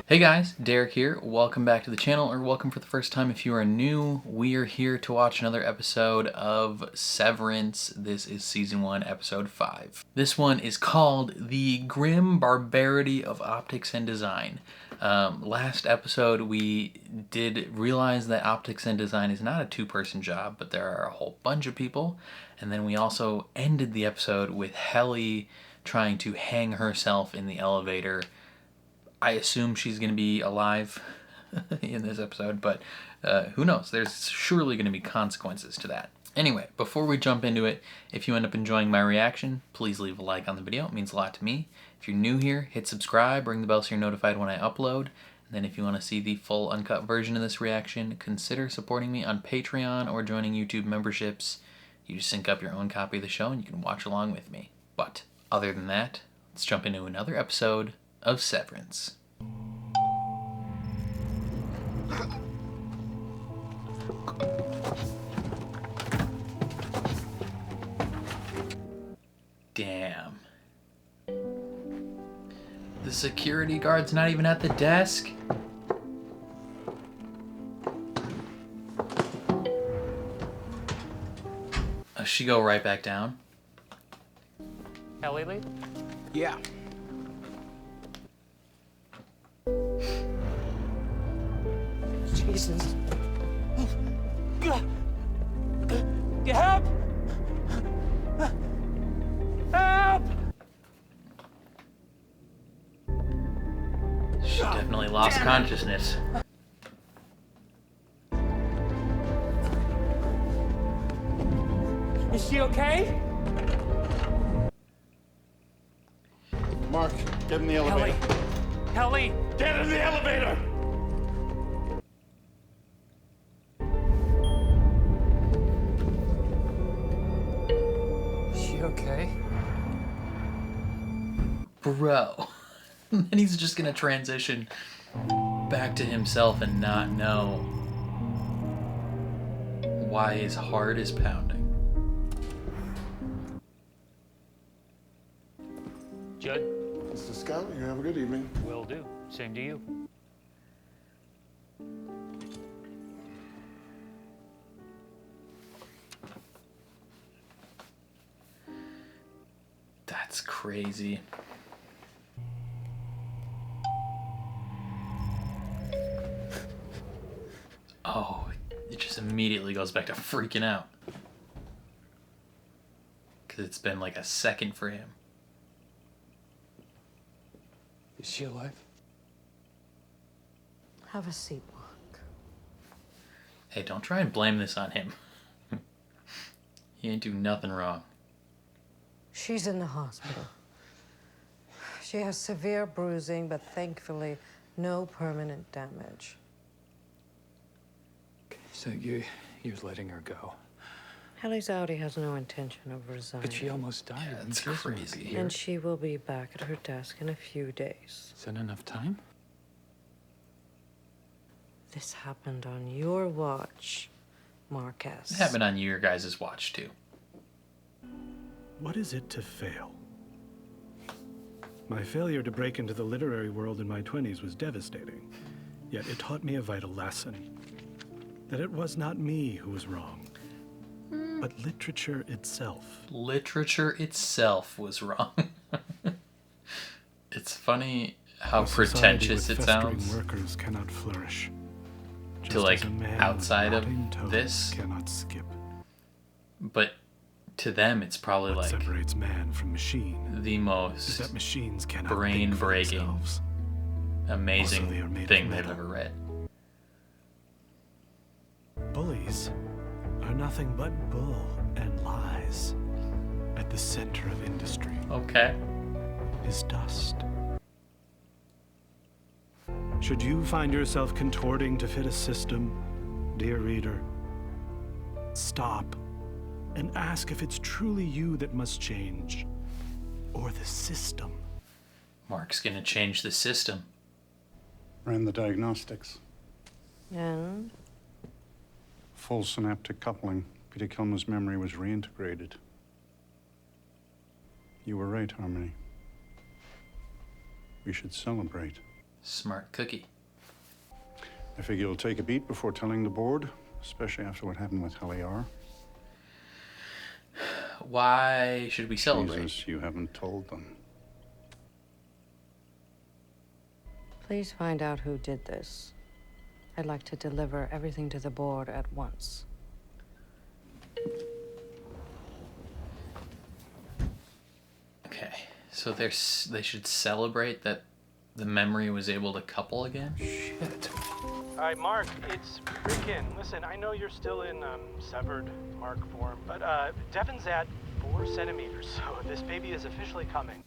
Hey guys, Derek here. Welcome back to the channel, or welcome for the first time if you are new. We are here to watch another episode of Severance. This is Season 1, Episode 5. This one is called The Grim Barbarity of Optics and Design. Last episode we did realize that optics and design is not a two-person job, but there are a whole bunch of people. And then we also ended the episode with Helly trying to hang herself in the elevator. I assume she's going to be alive in this episode, but who knows? There's surely going to be consequences to that. Anyway, before we jump into it, if you end up enjoying my reaction, please leave a like on the video. It means a lot to me. If you're new here, hit subscribe, ring the bell so you're notified when I upload. And then if you want to see the full uncut version of this reaction, consider supporting me on Patreon or joining YouTube memberships. You just sync up your own copy of the show and you can watch along with me. But other than that, let's jump into another episode of Severance. Damn. The security guard's not even at the desk. She go right back down. Helly? Yeah. Jesus. Help! Help! She definitely lost consciousness. Is she okay? Mark, get in the elevator. Helly! Get in the elevator! Is she okay? Bro. And then he's just gonna transition back to himself and not know why his heart is pounding. Judd? Mr. Scott, you have a good evening. Will do. Same to you. That's crazy. Oh, it just immediately goes back to freaking out. Because it's been like a second for him. Is she alive? Have a seat, Mark. Hey, don't try and blame this on him. He ain't do nothing wrong. She's in the hospital. She has severe bruising, but thankfully no permanent damage. So you're letting her go. Helly's out. He has no intention of resigning. But she almost died. Yeah, that's She doesn't want to crazy. be here. And she will be back at her desk in a few days. Is that enough time? This happened on your watch, Marquez. It happened on your guys' watch, too. What is it to fail? My failure to break into the literary world in my 20s was devastating, yet it taught me a vital lesson. That it was not me who was wrong, but literature itself. Literature itself was wrong. It's funny how A society pretentious with it festering sounds workers cannot flourish. to, Just like, as a man outside with of rotting toes this. cannot skip. But to them, it's probably What like separates man from machine the is most that machines cannot brain-breaking, think for themselves. amazing Also, they are made thing of they've metal. ever read. Bullies are nothing but bull and lies. At the center of industry Okay. is dust. Should you find yourself contorting to fit a system, dear reader, stop and ask if it's truly you that must change, or the system. Mark's gonna change the system. Ran the diagnostics. And Full synaptic coupling. Peter Kilmer's memory was reintegrated. You were right, Harmony. We should celebrate. Smart cookie. I figure you'll take a beat before telling the board, especially after what happened with Helly. Why should we celebrate? Jesus, you haven't told them. Please find out who did this. I'd like to deliver everything to the board at once. Okay, so they should celebrate that the memory was able to couple again? Shit. All right, Mark, it's Ricken. Listen, I know you're still in severed Mark form, but Devin's at 4 centimeters, so this baby is officially coming.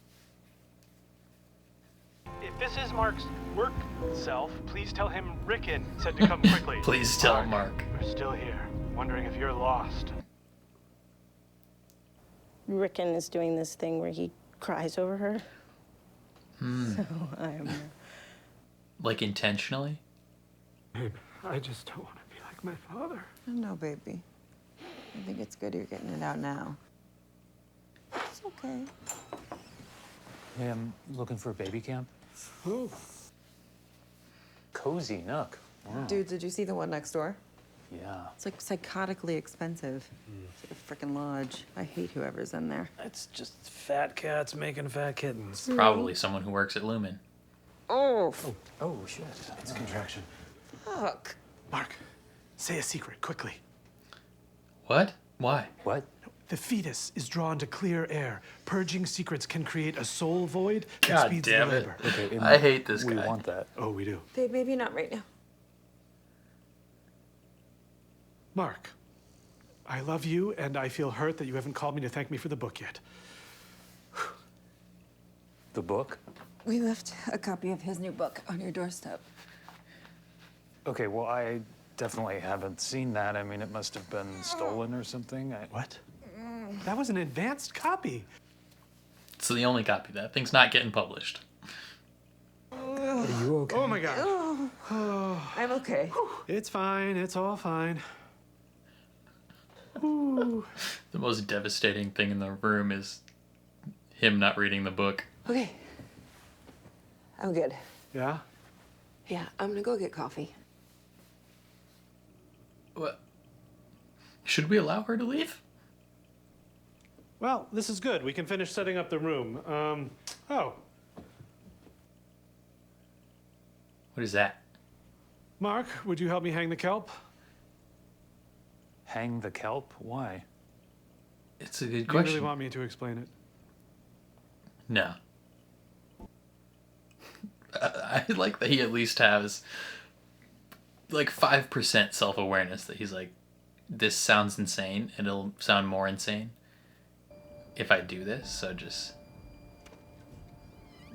If this is Mark's work self, please tell him Ricken said to come quickly. Please tell Mark. We're still here, wondering if you're lost. Ricken is doing this thing where he cries over her. So I'm... Like intentionally? Babe, I just don't want to be like my father. No, baby. I think it's good you're getting it out now. It's okay. Hey, I'm looking for a baby camp. Oh. Cozy nook. Wow. Dude, did you see the one next door? Yeah. It's like psychotically expensive. It's like a frickin' lodge. I hate whoever's in there. It's just fat cats making fat kittens. Probably someone who works at Lumen. Oh, Oh, shit. It's a contraction. fuck. Mark, say a secret, quickly. What? Why? What? The fetus is drawn to clear air. Purging secrets can create a soul void that God speeds damn the it. labor. Okay, I hate this we guy. want that. Oh, we do. Babe, maybe not right now. Mark, I love you, and I feel hurt that you haven't called me to thank me for the book yet. The book? We left a copy of his new book on your doorstep. Okay, well, I definitely haven't seen that. I mean, it must have been stolen or something. What? That was an advanced copy. It's the only copy. That thing's not getting published. Are you okay? Oh my God. I'm okay. It's fine. It's all fine. The most devastating thing in the room is him not reading the book. Okay. I'm good. Yeah? Yeah, I'm gonna go get coffee. What? Should we allow her to leave? Well, this is good. We can finish setting up the room. Oh, What is that? Mark, would you help me hang the kelp? Hang the kelp? Why? It's a good You question. really want me to explain it? No. I like that he at least has like 5% self-awareness that he's like, this sounds insane and it'll sound more insane if I do this, so just,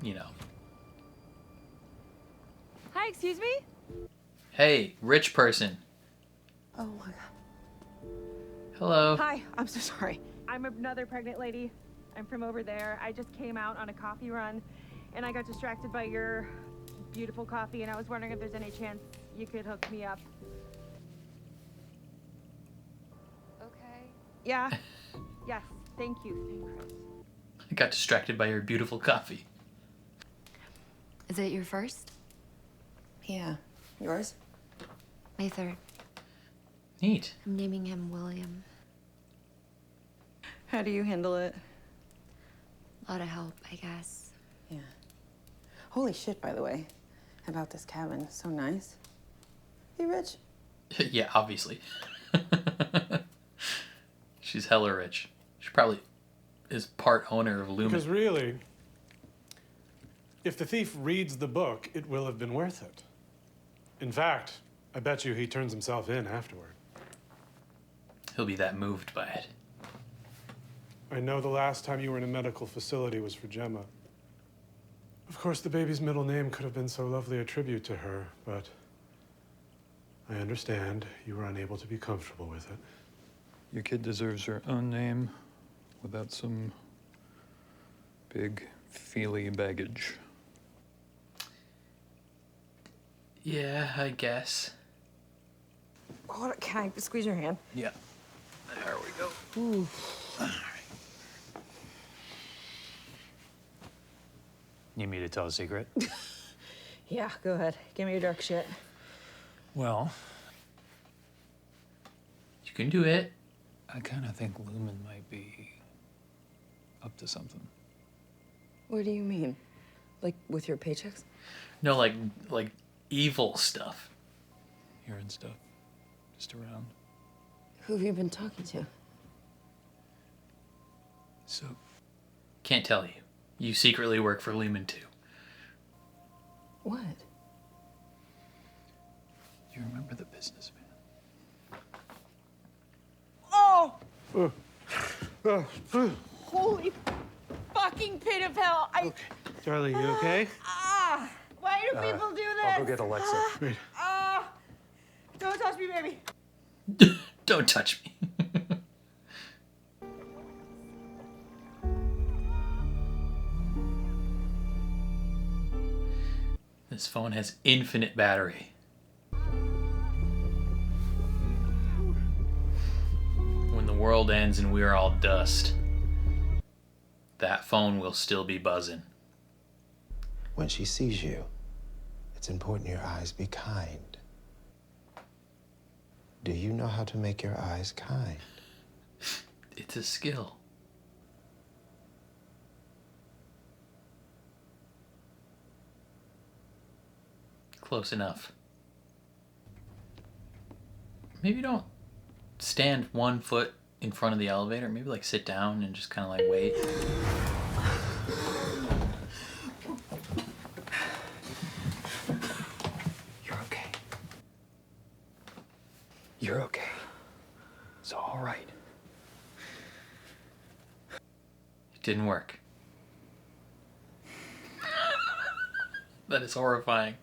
you know. Hi, excuse me? Hey, rich person. Oh my God. Hello. Hi, I'm so sorry. I'm another pregnant lady. I'm from over there. I just came out on a coffee run and I got distracted by your beautiful coffee and I was wondering if there's any chance you could hook me up. Okay. Yeah? Yes, thank you. Thank Chris. I got distracted by your beautiful coffee. Is it your first? Yeah. Yours? My third. Neat. I'm naming him William. How do you handle it? A lot of help, I guess. Yeah. Holy shit, by the way. About this cabin. So nice. You rich? Yeah, obviously. She's hella rich. She probably is part owner of Lumen. Because really, if the thief reads the book, it will have been worth it. In fact, I bet you he turns himself in afterward. He'll be that moved by it. I know the last time you were in a medical facility was for Gemma. Of course, the baby's middle name could have been so lovely a tribute to her, but I understand you were unable to be comfortable with it. Your kid deserves her own name without some big, feely baggage. Yeah, I guess. Hold on, can I squeeze your hand? Yeah. There we go. Need me to tell a secret? Yeah, go ahead. Give me your dark shit. Well, You can do it. I kind of think Lumen might be up to something. What do you mean? Like with your paychecks? No, like evil stuff. Hearing stuff. Just around. Who have you been talking to? So, Can't tell you. You secretly work for Lehman too. What? you remember the businessman? Oh! Holy fucking pit of hell! Okay. Charlie, you okay? Why do people do this? I'll go get Alexa. Wait. Don't touch me, baby. Don't touch me. This phone has infinite battery. When the world ends and we are all dust, that phone will still be buzzing. When she sees you, it's important your eyes be kind. Do you know how to make your eyes kind? It's a skill. Close enough. Maybe don't stand 1 foot in front of the elevator. Maybe like sit down and just kind of like wait. You're okay. You're okay. It's all right. It didn't work. That is horrifying.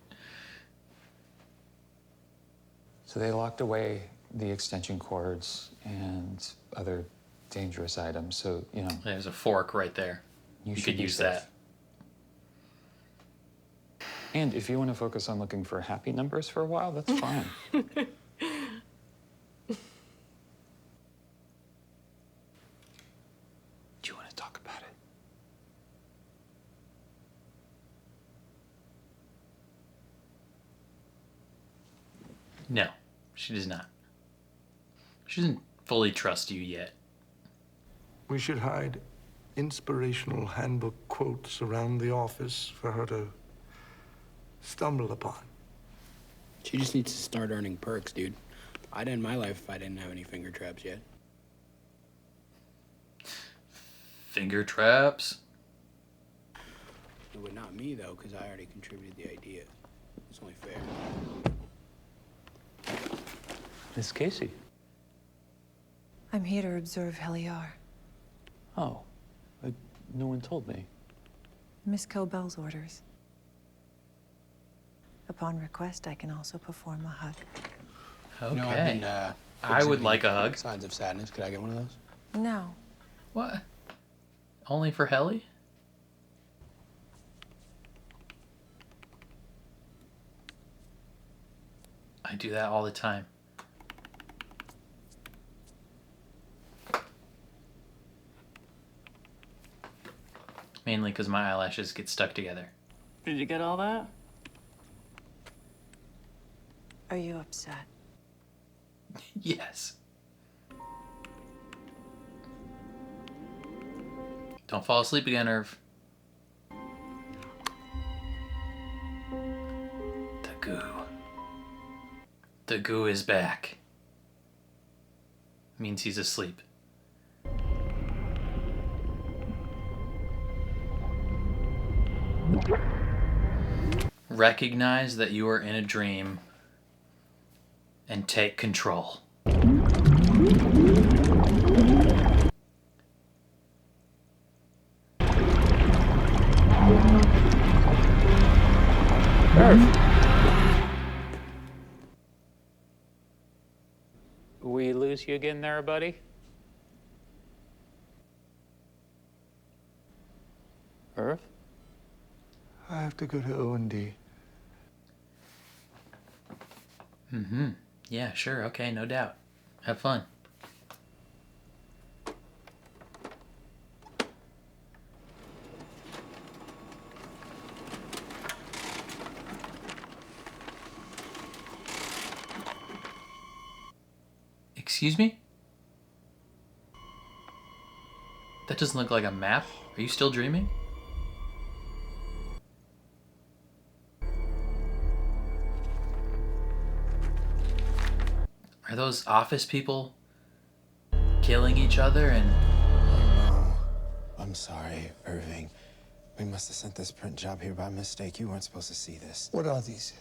So they locked away the extension cords and other dangerous items. So, you know. There's a fork right there. You should could be use safe. that. And if you want to focus on looking for happy numbers for a while, that's fine. Do you want to talk about it? No, she does not. She doesn't fully trust you yet. We should hide inspirational handbook quotes around the office for her to stumble upon. She just needs to start earning perks, dude. I'd end my life if I didn't have any finger traps yet. Finger traps? No, but not me, though, because I already contributed the idea. It's only fair. Miss Casey. I'm here to observe Helly. Oh, no one told me. Miss Cobell's orders. Upon request, I can also perform a hug. Okay. You know, I've been, I would like a hug. Signs of sadness. Could I get one of those? No. What? Only for Helly? I do that all the time. Mainly because my eyelashes get stuck together. Did you get all that? Are you upset? Yes. Don't fall asleep again, Irv. The goo. The goo is back. Means he's asleep. Recognize that you are in a dream and take control. We lose you again there, buddy? Irv? I have to go to O&D. Mm-hmm. Yeah, sure. Okay, no doubt. Have fun. Excuse me? That doesn't look like a map. Are you still dreaming? Are those office people killing each other and... Oh, no. I'm sorry, Irving. We must have sent this print job here by mistake. You weren't supposed to see this. What are these?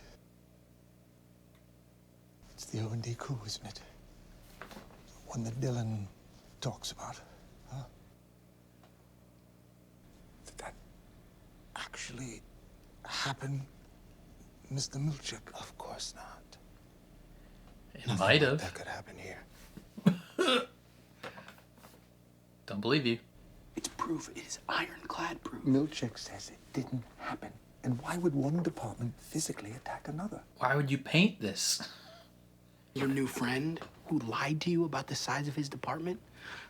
It's the O&D crew, isn't it? The one that Dylan talks about, huh? Did that actually happen, Mr. Milchik? Of course not. It might have. That could happen here. Don't believe you. It's proof. It is ironclad proof. Milchik says it didn't happen. And why would one department physically attack another? Why would you paint this? Your new friend who lied to you about the size of his department?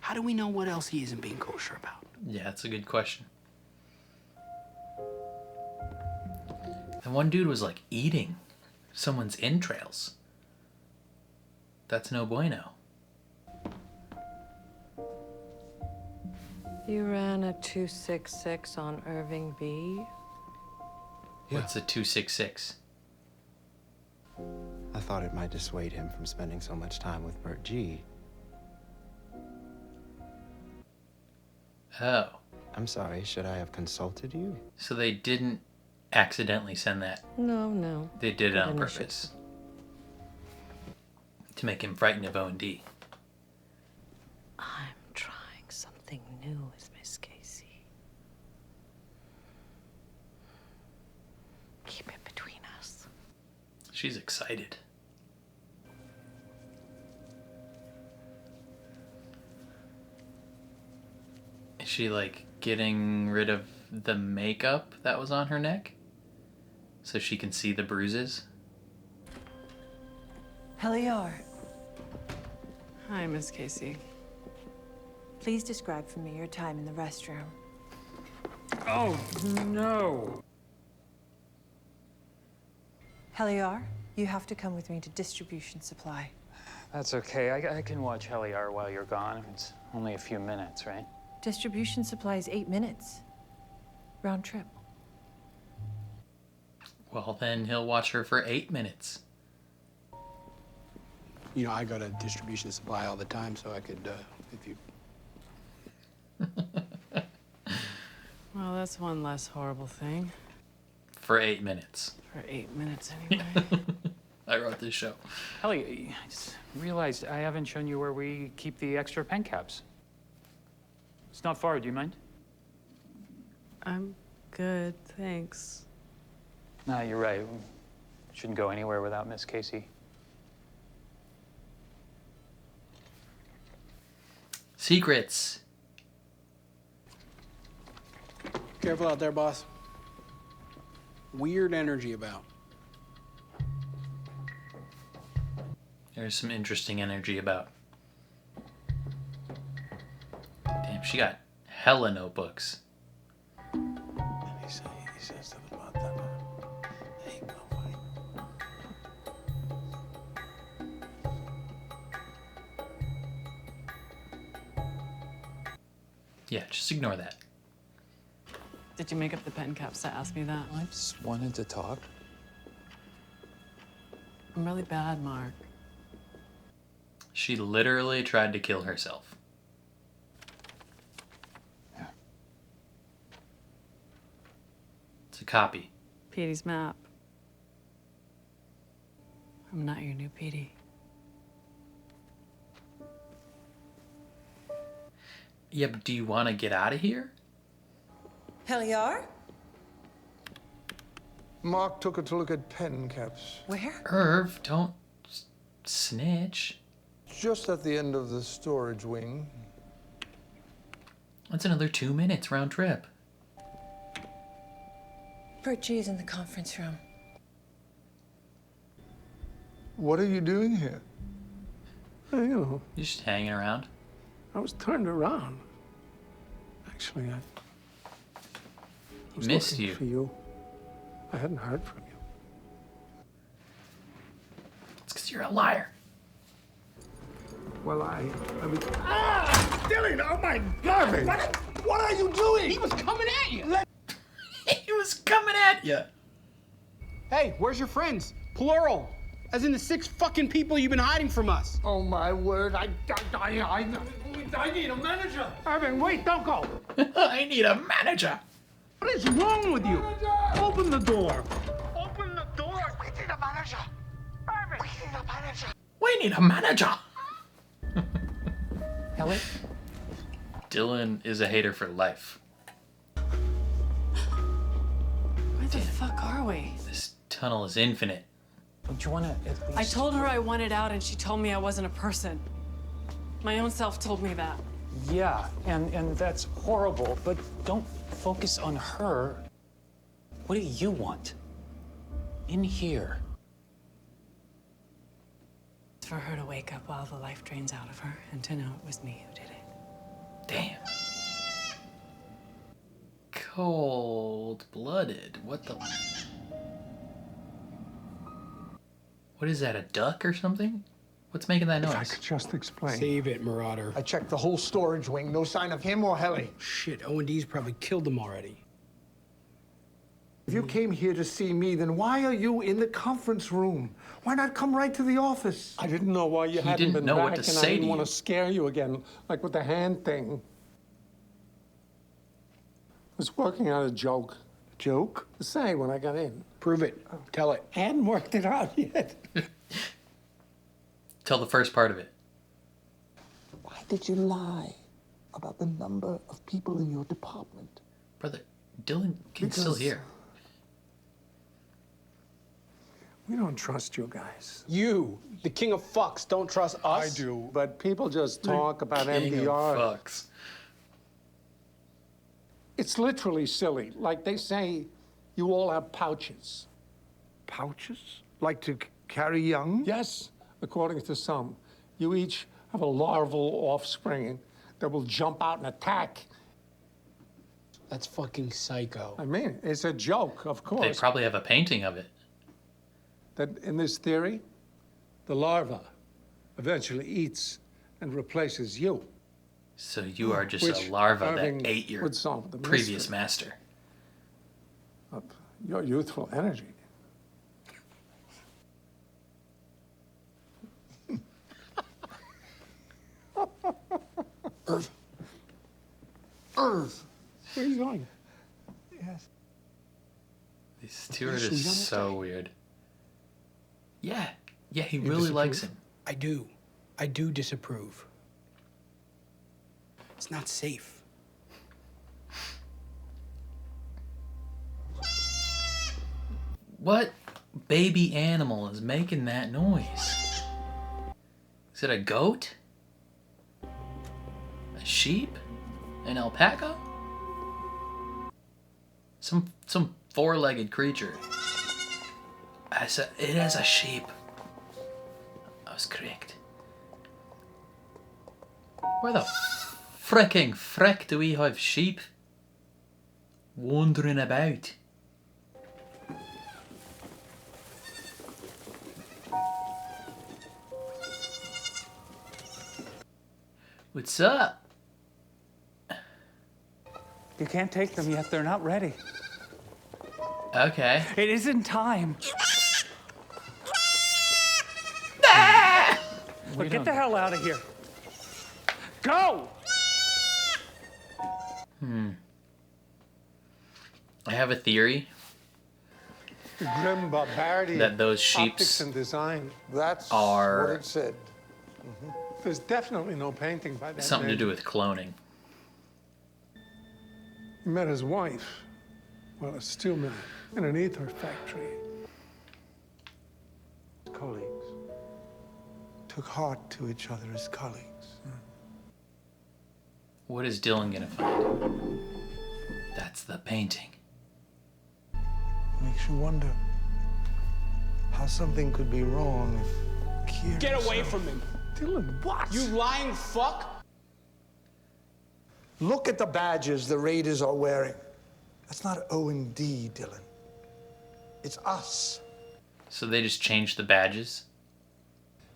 How do we know what else he isn't being kosher about? Yeah, that's a good question. And one dude was like eating someone's entrails. That's no bueno. You ran a 266 on Irving B. What's a 266? I thought it might dissuade him from spending so much time with Bert G. Oh. I'm sorry, should I have consulted you? So they didn't accidentally send that. No. They did it Good on initiative. purpose. To make him frightened of O&D. I'm trying something new with Miss Casey. Keep it between us. She's excited. Is she like getting rid of the makeup that was on her neck? So she can see the bruises? Helly. Hi, Miss Casey. Please describe for me your time in the restroom. Oh, no. Helly, you have to come with me to distribution supply. That's okay. I can watch Helly while you're gone. It's only a few minutes, right? Distribution supply is 8 minutes. Round trip. Well, then he'll watch her for 8 minutes. You know, I go to distribution supply all the time, so I could, if you... Well, that's one less horrible thing. For 8 minutes. For 8 minutes, anyway. I wrote this show. Helly, I just realized I haven't shown you where we keep the extra pen caps. It's not far, do you mind? I'm good, thanks. No, you're right. Shouldn't go anywhere without Miss Casey. Secrets. Careful out there, boss. Weird energy about. There's some interesting energy about. Damn, she got hella notebooks. He says something about that. Ain't no fight. Yeah, just ignore that. Did you make up the pen caps to ask me that? I just wanted to talk. I'm really bad, Mark. She literally tried to kill herself. Yeah. It's a copy. Petey's map. I'm not your new Petey. Yeah, but do you want to get out of here? Helly, Mark took her to look at pen caps. Where? Irv, don't snitch. Just at the end of the storage wing. That's another 2 minutes round trip. Bert G is in the conference room. What are you doing here? You know. You're just hanging around. I was turned around. Actually, I was Missed looking you. for you. I hadn't heard from you. It's because you're a liar. Well, I was... Ah! Dylan, oh my God! What are you doing? He was coming at you. He was coming at you. Hey, where's your friends? Plural. As in the 6 fucking people you've been hiding from us. Oh my word! I need a manager. Irving, wait, don't go. I need a manager. What is wrong with you? Open the door. Open the door. We need a manager. Irving, we need a manager. We need a manager. Helly? Dylan is a hater for life. Where the fuck are we? This tunnel is infinite. Don't you want to at least... I told her I wanted out and she told me I wasn't a person. My own self told me that. Yeah, and that's horrible, but don't focus on her. What do you want? In here. For her to wake up while the life drains out of her and to know it was me who did it. Damn. Cold-blooded. What the... What is that, a duck or something? What's making that noise? If I could just explain. Save it, Marauder. I checked the whole storage wing. No sign of him or Helly. Shit, O&D's probably killed him already. If you came here to see me, then why are you in the conference room? Why not come right to the office? I didn't know why you hadn't been know back, what to and say I didn't to want you. to scare you again, like with the hand thing. I was working out a joke. Joke? To say when I got in. Prove it. Tell it. I hadn't worked it out yet. Tell the first part of it. Why did you lie about the number of people in your department? Brother, Dylan can still hear. We don't trust you guys. You, the king of fucks, don't trust us? I do, but people just talk about King of MDR. fucks. It's literally silly. Like they say, you all have pouches. Pouches? Like to carry young? Yes, according to some. You each have a larval offspring that will jump out and attack. That's fucking psycho. I mean, it's a joke, of course. They probably have a painting of it. That in this theory, the larva eventually eats and replaces you. So you are just Which a larva Irving that ate your would solve the previous mystery master. of your youthful energy. Irv. Irv. Where are you going? Yes. These two are just so weird. Yeah. Yeah, he really likes him. I do. I do disapprove. It's not safe. What baby animal is making that noise? Is it a goat? A sheep? An alpaca? Some four-legged creature. It is a sheep. I was correct. Where the fricking frick do we have sheep wandering about? What's up? You can't take them yet. They're not ready. Okay. It isn't time. But get the hell out of here. Go! I have a theory The grim barbarity that those optics sheeps and design. That's are what it said. There's definitely no painting by that something to man. do with cloning. He met his wife while a steel mill in an ether factory. Colleagues took heart to each other as colleagues. What is Dylan gonna find? That's the painting. Makes you wonder how something could be wrong if Kira... Get away from him. Dylan, what? You lying fuck. Look at the badges the raiders are wearing. That's not O&D, Dylan. It's us. So they just changed the badges?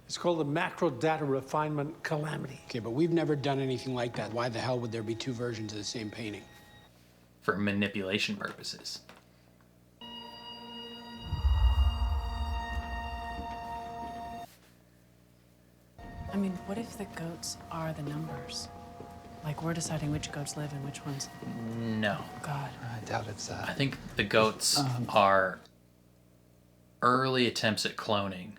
It's called the macro data refinement calamity. Okay, but we've never done anything like that. Why the hell would there be two versions of the same painting? For manipulation purposes. I mean, what if the goats are the numbers? Like, we're deciding which goats live and which ones... No. God. I doubt it's that. I think the goats are early attempts at cloning,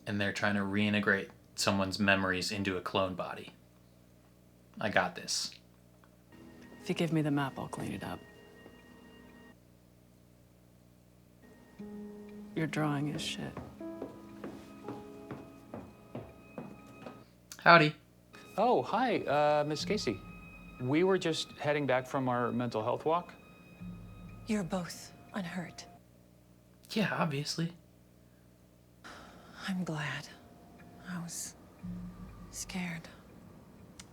and they're trying to reintegrate someone's memories into a clone body. I got this. If you give me the map, I'll clean it up. Your drawing is shit. Howdy. Oh, hi, Miss Casey. We were just heading back from our mental health walk. You're both unhurt. Yeah, obviously. I'm glad. I was scared.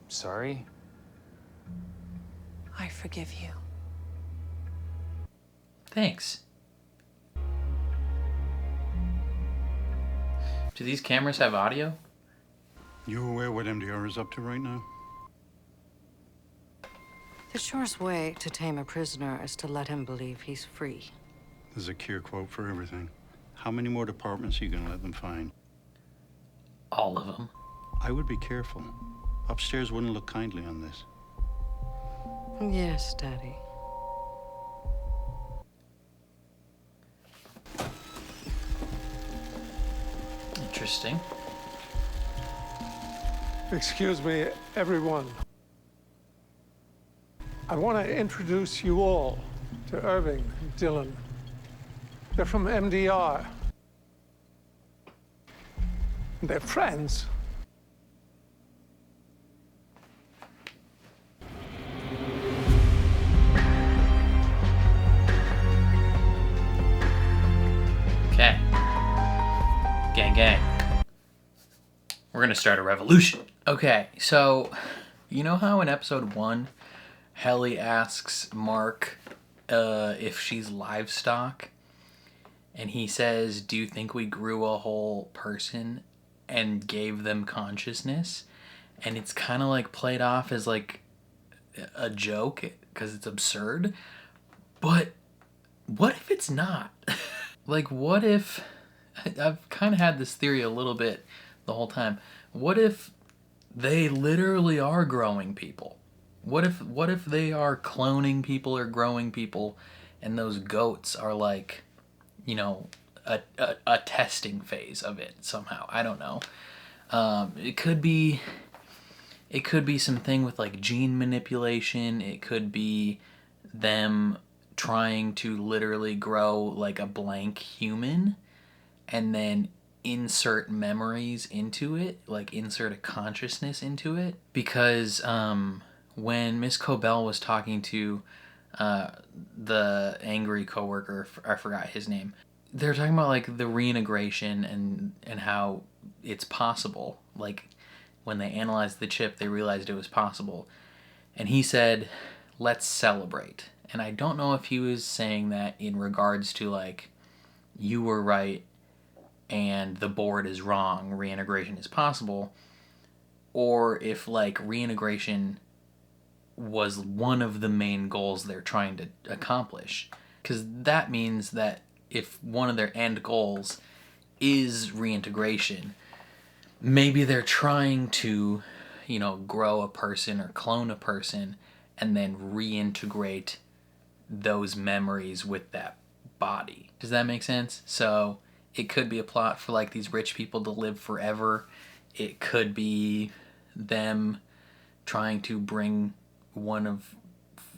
Sorry. I forgive you. Thanks. Do these cameras have audio? You aware what MDR is up to right now? The surest way to tame a prisoner is to let him believe he's free. There's a cure quote for everything. How many more departments are you gonna let them find? All of them. I would be careful. Upstairs wouldn't look kindly on this. Yes, Daddy. Interesting. Excuse me, everyone. I want to introduce you all to Irving and Dylan. They're from MDR. They're friends. Okay. Gang, gang. We're gonna start a revolution. Okay, so you know how in episode 1, Helly asks Mark if she's livestock? And he says, do you think we grew a whole person and gave them consciousness? And it's kind of like played off as like a joke because it's absurd. But what if it's not? Like, what if... I've kind of had this theory a little bit the whole time. What if they literally are growing people? What if they are cloning people or growing people, and those goats are like, you know, a testing phase of it somehow? I don't know. It could be something with like gene manipulation. It could be them trying to literally grow like a blank human and then insert memories into it, like insert a consciousness into it. Because when Miss Cobell was talking to the angry coworker, I forgot his name, they're talking about like the reintegration and how it's possible. Like when they analyzed the chip, they realized it was possible. And he said, let's celebrate. And I don't know if he was saying that in regards to like, you were right and the board is wrong, reintegration is possible, or if like reintegration was one of the main goals they're trying to accomplish. Because that means that if one of their end goals is reintegration, maybe they're trying to, you know, grow a person or clone a person and then reintegrate those memories with that body. Does that make sense? So it could be a plot for like these rich people to live forever. It could be them trying to bring one of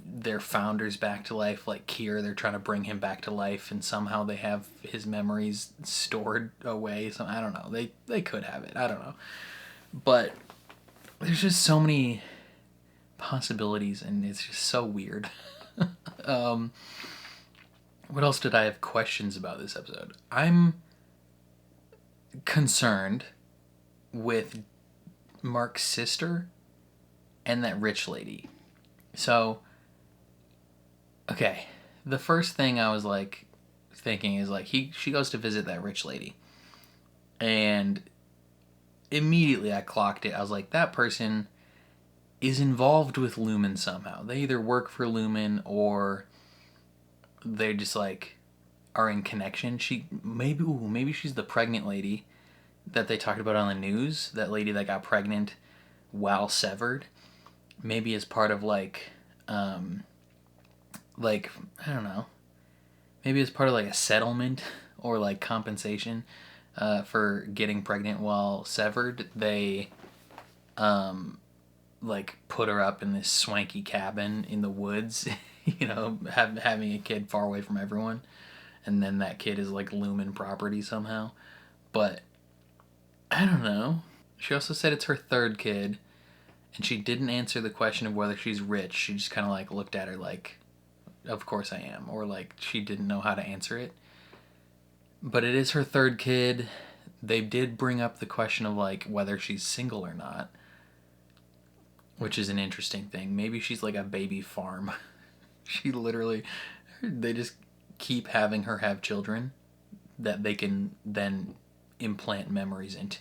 their founders back to life, like Kier. They're trying to bring him back to life, and somehow they have his memories stored away. So I don't know. They could have it. I don't know. But there's just so many possibilities, and it's just so weird. What else did I have questions about this episode? I'm concerned with Mark's sister and that rich lady. So, okay, the first thing I was like thinking is like she goes to visit that rich lady, and immediately I clocked it. I was like, that person is involved with Lumen somehow. They either work for Lumen or they just like are in connection. Maybe she's the pregnant lady that they talked about on the news. That lady that got pregnant while severed. Maybe as part of like I don't know. Maybe as part of like a settlement or like compensation for getting pregnant while severed. They like put her up in this swanky cabin in the woods, you know, having a kid far away from everyone, and then that kid is like Lumen property somehow. But I don't know. She also said it's her third kid, and she didn't answer the question of whether she's rich. She just kind of like looked at her like, of course I am, or like she didn't know how to answer it. But it is her third kid. They did bring up the question of like whether she's single or not, which is an interesting thing. Maybe she's like a baby farm. She literally, they just keep having her have children that they can then implant memories into.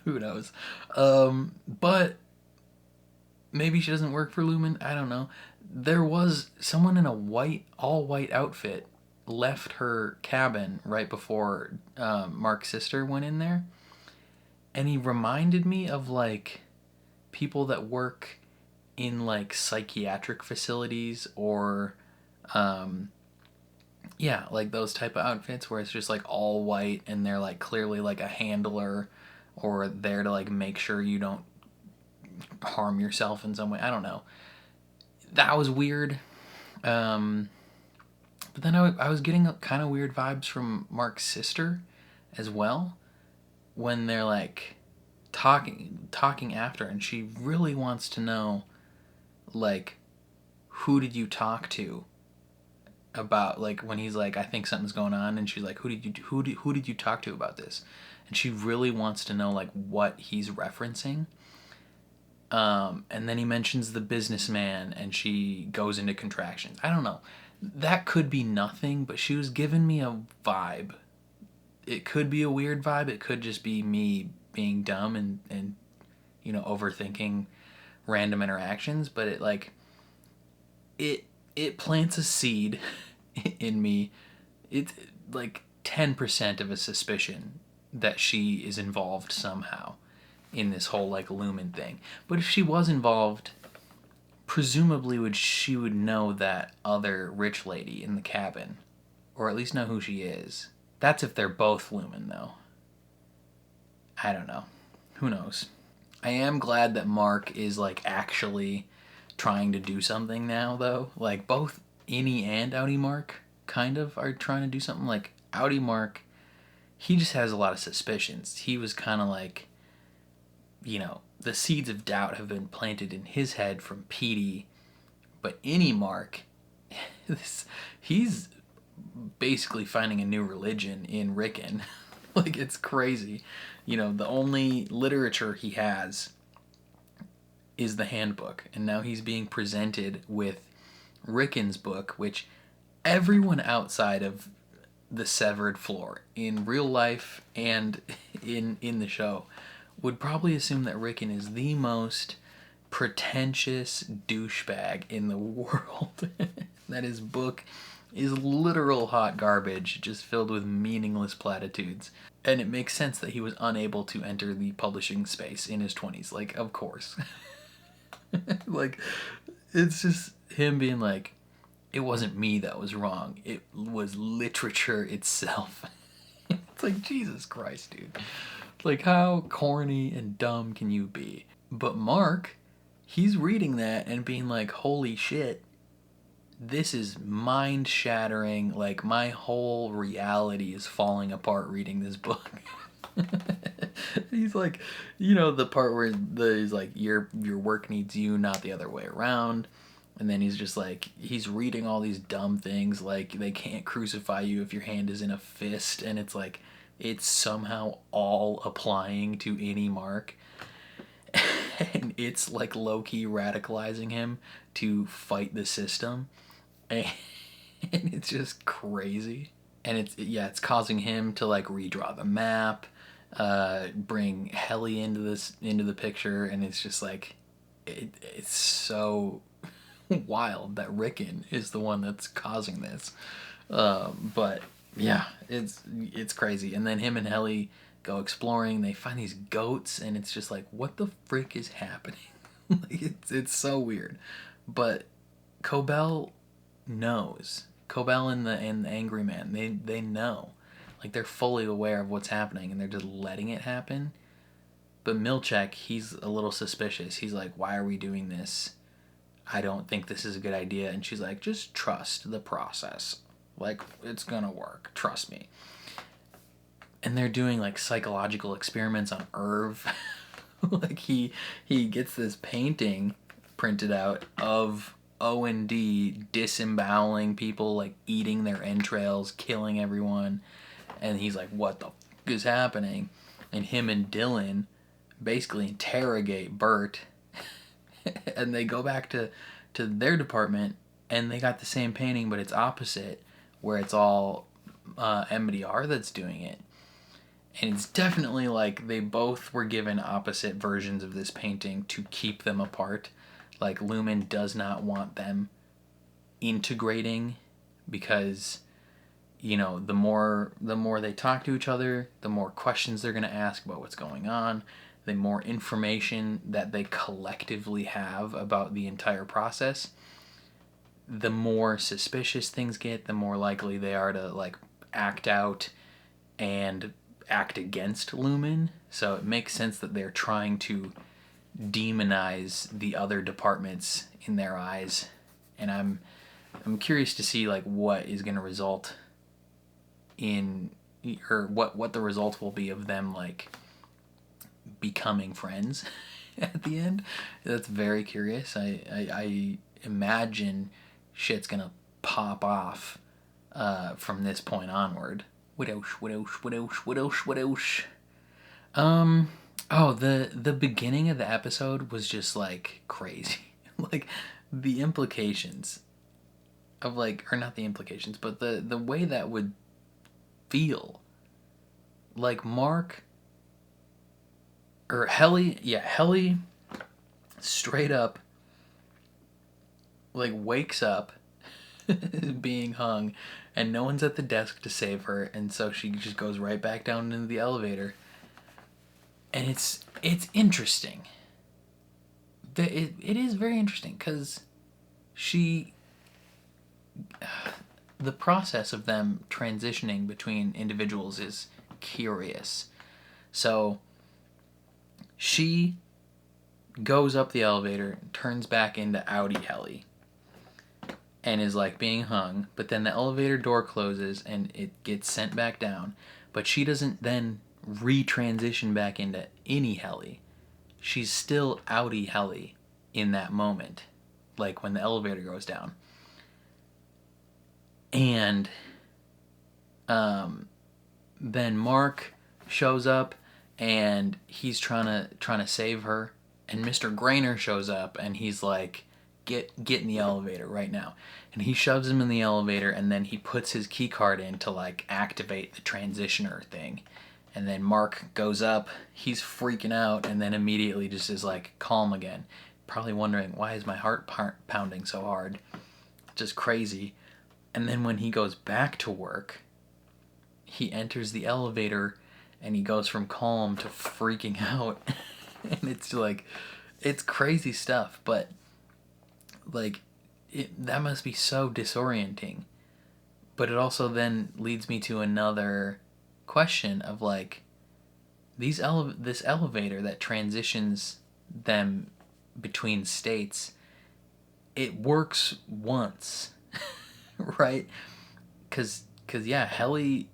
Who knows? But maybe she doesn't work for Lumen. I don't know. There was someone in a all white outfit left her cabin right before Mark's sister went in there. And he reminded me of like people that work in like psychiatric facilities or yeah, like those type of outfits where it's just like all white and they're like clearly like a handler or there to like make sure you don't harm yourself in some way. I don't know. That was weird. But then I was getting kind of weird vibes from Mark's sister as well when they're like talking after, and she really wants to know like who did you talk to about, like when he's like I think something's going on, and she's like who did you talk to about this, and she really wants to know like what he's referencing. And then he mentions the businessman and she goes into contractions. I don't know. That could be nothing, but she was giving me a vibe. It could be a weird vibe. It could just be me being dumb and you know, overthinking random interactions, but it like it plants a seed in me. It's like 10% of a suspicion that she is involved somehow in this whole like Lumen thing. But if she was involved, presumably she would know that other rich lady in the cabin, or at least know who she is. That's if they're both Lumen though. I don't know. Who knows? I am glad that Mark is like actually trying to do something now though. Like both Innie and Outie Mark kind of are trying to do something. Like Outie Mark, he just has a lot of suspicions. He was kind of like, you know, the seeds of doubt have been planted in his head from Petey. But Innie Mark, he's basically finding a new religion in Rickon. Like, it's crazy. You know, the only literature he has is the handbook. And now he's being presented with Rickon's book, which everyone outside of the severed floor, in real life and in the show, would probably assume that Rickon is the most pretentious douchebag in the world. That his book is literal hot garbage, just filled with meaningless platitudes. And it makes sense that he was unable to enter the publishing space in his 20s. Like, of course. Like, it's just him being like, it wasn't me that was wrong. It was literature itself. It's like, Jesus Christ, dude. Like, how corny and dumb can you be? But Mark, he's reading that and being like, holy shit, this is mind-shattering. Like, my whole reality is falling apart reading this book. He's like, you know, the part where he's like, your work needs you, not the other way around. And then he's just like, he's reading all these dumb things like they can't crucify you if your hand is in a fist. And it's like, it's somehow all applying to Innie Mark. And it's like low-key radicalizing him to fight the system. And it's just crazy. And it's causing him to like redraw the map. bring Helly into the picture, and it's just like it's so wild that Rickon is the one that's causing this. But yeah, it's crazy. And then him and Helly go exploring. They find these goats, and it's just like, what the frick is happening? Like, it's so weird. But Cobell knows. Cobell and the Angry Man, they know. Like, they're fully aware of what's happening, and they're just letting it happen. But Milchek, he's a little suspicious. He's like, why are we doing this? I don't think this is a good idea. And she's like, just trust the process. Like, it's gonna work. Trust me. And they're doing, like, psychological experiments on Irv. Like, he gets this painting printed out of O&D disemboweling people, like, eating their entrails, killing everyone. And he's like, what the f*** is happening? And him and Dylan basically interrogate Bert. And they go back to their department, and they got the same painting, but it's opposite, where it's all MDR that's doing it. And it's definitely like they both were given opposite versions of this painting to keep them apart. Like, Lumen does not want them integrating, because, you know, the more they talk to each other, the more questions they're going to ask about what's going on, the more information that they collectively have about the entire process, the more suspicious things get, the more likely they are to, like, act out and act against Lumen. So it makes sense that they're trying to demonize the other departments in their eyes. And I'm curious to see, like, what is going to result in, or what the result will be of them, like, becoming friends at the end. That's very curious. I imagine shit's gonna pop off from this point onward. What else? Oh, the beginning of the episode was just, like, crazy. Like, the implications of, like, or not the implications, but the way that would feel. Like, Mark or Helly straight up, like, wakes up being hung, and no one's at the desk to save her, and so she just goes right back down into the elevator. And it's interesting. It is very interesting, because the process of them transitioning between individuals is curious. So she goes up the elevator, turns back into Audi Helly, and is, like, being hung, but then the elevator door closes and it gets sent back down. But she doesn't then retransition back into any Helly. She's still Audi Helly in that moment, like when the elevator goes down. And then Mark shows up, and he's trying to save her, and Mr. Grainer shows up, and he's like, get in the elevator right now. And he shoves him in the elevator, and then he puts his key card in to, like, activate the transitioner thing. And then Mark goes up, he's freaking out, and then immediately just is, like, calm again. Probably wondering, why is my heart pounding so hard? Just crazy. And then when he goes back to work, he enters the elevator, and he goes from calm to freaking out. And it's, like, it's crazy stuff, but, like, that must be so disorienting. But it also then leads me to another question of, like, this elevator that transitions them between states, it works once, right? Because yeah, Helly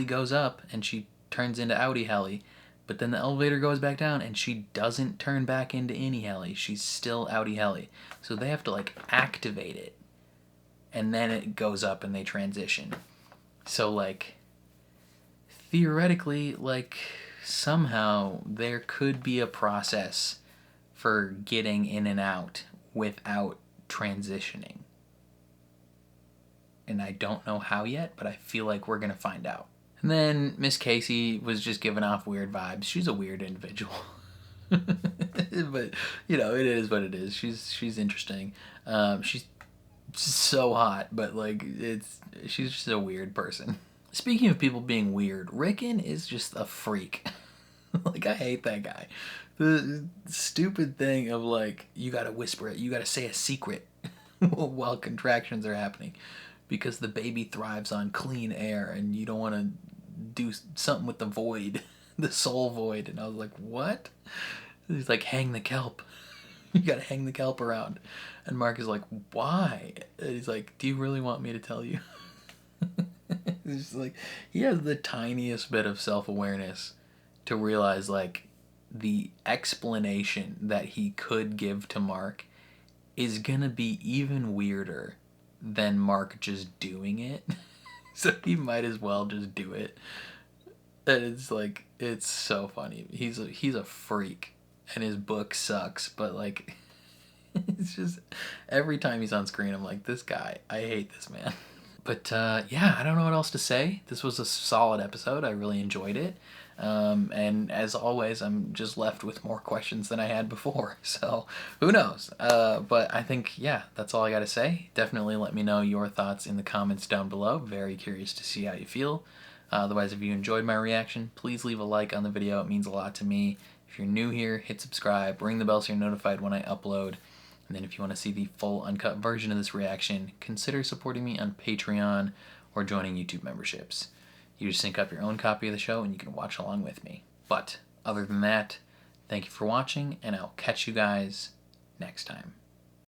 goes up and she turns into Audi Helly, but then the elevator goes back down and she doesn't turn back into any Helly. She's still Audi Helly. So they have to, like, activate it, and then it goes up and they transition. So, like, theoretically, like, somehow there could be a process for getting in and out without transitioning. And I don't know how yet, but I feel like we're going to find out And then Miss Casey was just giving off weird vibes. She's a weird individual. But, you know, it is what it is. She's interesting. She's so hot, but, like, she's just a weird person. Speaking of people being weird, Rickon is just a freak. Like, I hate that guy. The stupid thing of, like, you gotta whisper it, you gotta say a secret while contractions are happening because the baby thrives on clean air and you don't want to do something with the void, the soul void. And I was like, what? He's like, hang the kelp. You gotta hang the kelp around. And Mark is like, why? And he's like, do you really want me to tell you? It's just like, he has the tiniest bit of self-awareness to realize, like, the explanation that he could give to Mark is gonna be even weirder than Mark just doing it. So he might as well just do it. And it's like, it's so funny. He's a freak and his book sucks, but, like, it's just every time he's on screen I'm like, this guy, I hate this man. But yeah, I don't know what else to say. This was a solid episode. I really enjoyed it. And as always, I'm just left with more questions than I had before. So who knows? But I think, yeah, that's all I got to say. Definitely let me know your thoughts in the comments down below. Very curious to see how you feel. Otherwise, if you enjoyed my reaction, please leave a like on the video. It means a lot to me. If you're new here, hit subscribe, ring the bell so you're notified when I upload. And then if you want to see the full uncut version of this reaction, consider supporting me on Patreon or joining YouTube memberships. You just sync up your own copy of the show and you can watch along with me. But other than that, thank you for watching and I'll catch you guys next time.